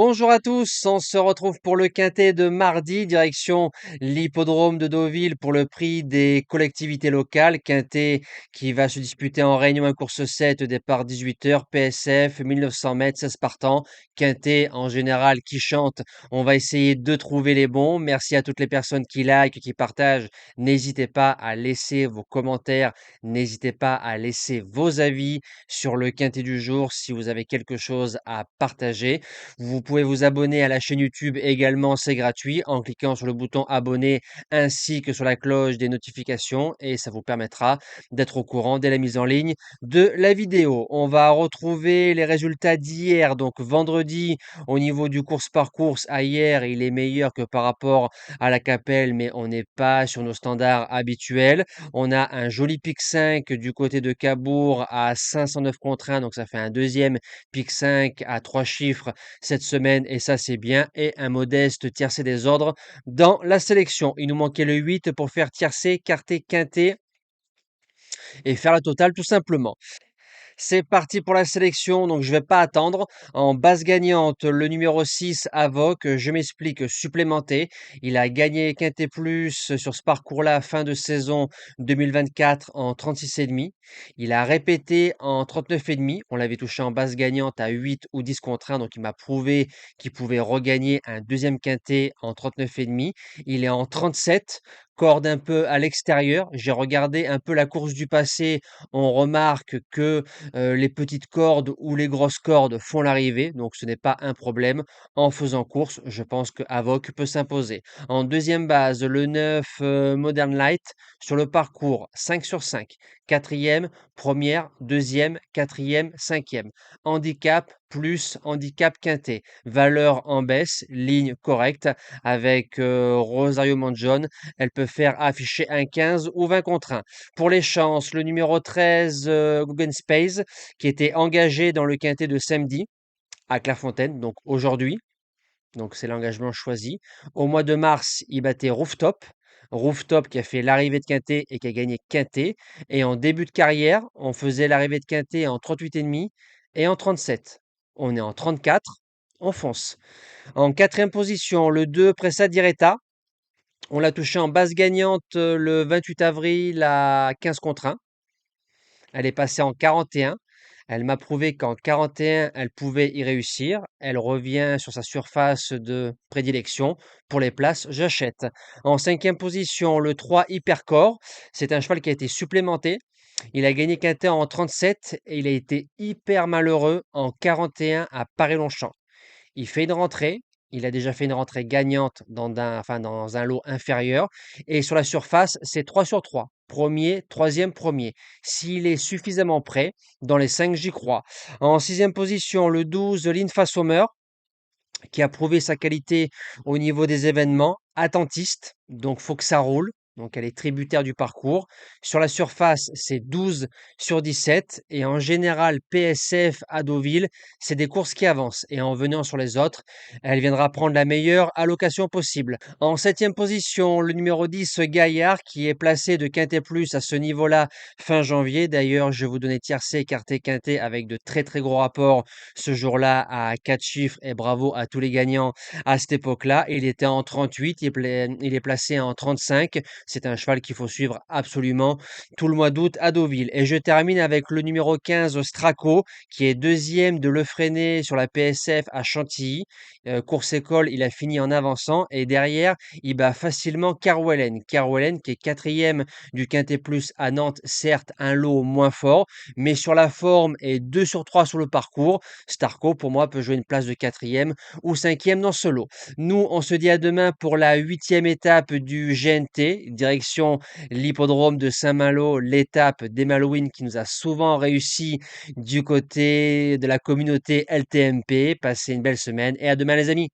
Bonjour à tous, on se retrouve pour le quintet de mardi, direction l'hippodrome de Deauville pour le prix des collectivités locales. Quintet qui va se disputer en Réunion 1 course 7, départ 18h, PSF, 1900 mètres, 16 partants. Quintet en général qui chante, on va essayer de trouver les bons. Merci à toutes les personnes qui likent, qui partagent. N'hésitez pas à laisser vos commentaires, n'hésitez pas à laisser vos avis sur le quintet du jour si vous avez quelque chose à partager. Vous pouvez vous abonner à la chaîne YouTube également, c'est gratuit, en cliquant sur le bouton abonner ainsi que sur la cloche des notifications et ça vous permettra d'être au courant dès la mise en ligne de la vidéo. On va retrouver les résultats d'hier, donc vendredi, au niveau du course par course. À hier, il est meilleur que par rapport à la Capelle, mais on n'est pas sur nos standards habituels. On a un joli pic 5 du côté de Cabourg à 509 contre 1, donc ça fait un deuxième pic 5 à 3 chiffres cette semaine et ça c'est bien. Et un modeste tiercé des ordres dans la sélection. Il nous manquait le 8 pour faire tiercé, quarté, quinté et faire la totale tout simplement. C'est parti pour la sélection, donc je ne vais pas attendre. En base gagnante, le numéro 6, Avoc, je m'explique, supplémenté. Il a gagné Quintet Plus sur ce parcours-là, fin de saison 2024 en 36,5. Il a répété en 39,5. On l'avait touché en base gagnante à 8 ou 10 contre 1, donc il m'a prouvé qu'il pouvait regagner un deuxième Quintet en 39,5. Il est en 37, corde un peu à l'extérieur. J'ai regardé un peu la course du passé. On remarque que les petites cordes ou les grosses cordes font l'arrivée, donc ce n'est pas un problème. En faisant course, je pense que Avoc peut s'imposer. En deuxième base, le 9 Modern Light sur le parcours 5 sur 5. Quatrième, première, deuxième, quatrième, cinquième. Handicap plus handicap quintet. Valeur en baisse, ligne correcte avec Rosario Manjon. Elle peut faire afficher un 15 ou 20 contre 1. Pour les chances, le numéro 13, Guggen Space, qui était engagé dans le quintet de samedi à Clairefontaine, donc aujourd'hui. Donc c'est l'engagement choisi. Au mois de mars, il battait Rooftop. Rooftop qui a fait l'arrivée de Quintet et qui a gagné Quintet. Et en début de carrière, on faisait l'arrivée de Quintet en 38,5 et en 37. On est en 34, on fonce. En quatrième position, le 2 Pressa Diretta. On l'a touché en base gagnante le 28 avril à 15 contre 1. Elle est passée en 41. Elle m'a prouvé qu'en 41, elle pouvait y réussir. Elle revient sur sa surface de prédilection. Pour les places, j'achète. En cinquième position, le 3 Hypercore. C'est un cheval qui a été supplémenté. Il a gagné Quintet en 37 et il a été hyper malheureux en 41 à Paris-Longchamp. Il fait une rentrée. Il a déjà fait une rentrée gagnante dans un lot inférieur. Et sur la surface, c'est 3 sur 3. Premier, troisième, premier. S'il est suffisamment prêt, dans les 5, j'y crois. En sixième position, le 12, Linfa Sommer, qui a prouvé sa qualité au niveau des événements. Attentiste, donc faut que ça roule. Donc elle est tributaire du parcours. Sur la surface, c'est 12 sur 17. Et en général, PSF à Deauville, c'est des courses qui avancent. Et en venant sur les autres, elle viendra prendre la meilleure allocation possible. En septième position, le numéro 10, Gaillard, qui est placé de Quintet Plus à ce niveau-là fin janvier. D'ailleurs, je vais vous donner tiercé, écarté, Quintet avec de très très gros rapports ce jour-là à 4 chiffres. Et bravo à tous les gagnants à cette époque-là. Il était en 38, il est placé en 35. C'est un cheval qu'il faut suivre absolument tout le mois d'août à Deauville. Et je termine avec le numéro 15, Straco, qui est deuxième de Lefresné sur la PSF à Chantilly. Course école, il a fini en avançant. Et derrière, il bat facilement Carwellen. Carwellen qui est quatrième du Quintet Plus à Nantes, certes un lot moins fort, mais sur la forme et 2 sur 3 sur le parcours. Straco, pour moi, peut jouer une place de quatrième ou cinquième dans ce lot. Nous, on se dit à demain pour la 8e étape du GNT, direction l'hippodrome de Saint-Malo, l'étape d'Emmalouine qui nous a souvent réussi du côté de la communauté LTMP. Passez une belle semaine et à demain les amis.